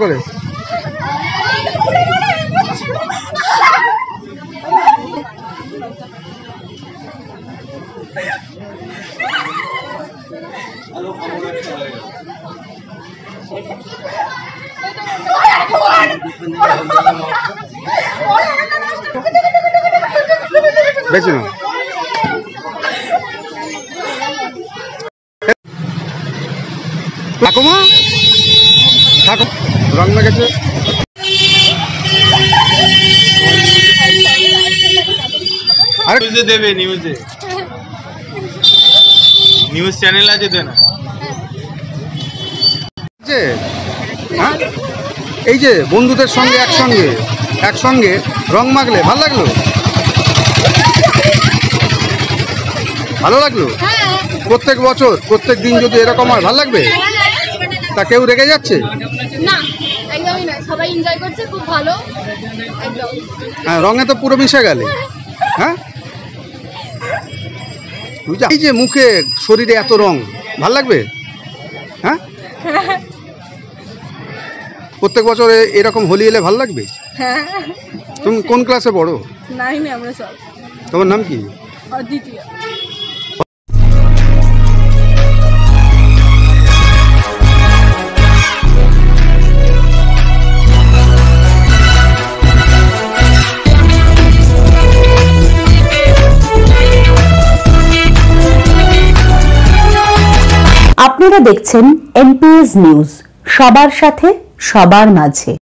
করে বেশি না ঠাকুমা ঠাকুর রং মেখেছে। নিউজে দেবে, নিউজে নিউজ চ্যানেল আছে তো না। এই যে বন্ধুদের সঙ্গে একসঙ্গে রং মাখলে ভালো লাগলো, ভালো লাগলো। প্রত্যেক বছর প্রত্যেক দিন যদি এরকম হয় ভালো লাগবে। তা কেউ রেগে যাচ্ছে না? একদমই না, সবাই এনজয় করছে, খুব ভালো একদম। হ্যাঁ, রঙে তো পুরো মিশে গেলে। হ্যাঁ, এই যে মুখে শরীরে এত রং ভাল লাগবে। হ্যাঁ, প্রত্যেক বছর এরকম হোলি এলে ভাল লাগবে। তুমি কোন ক্লাসে পড়ো? 9 আমরা সব। তোমার নাম কি? অদিতি। আপনারা দেখছেন এমপিএস নিউজ, সবার সাথে সবার মাঝে।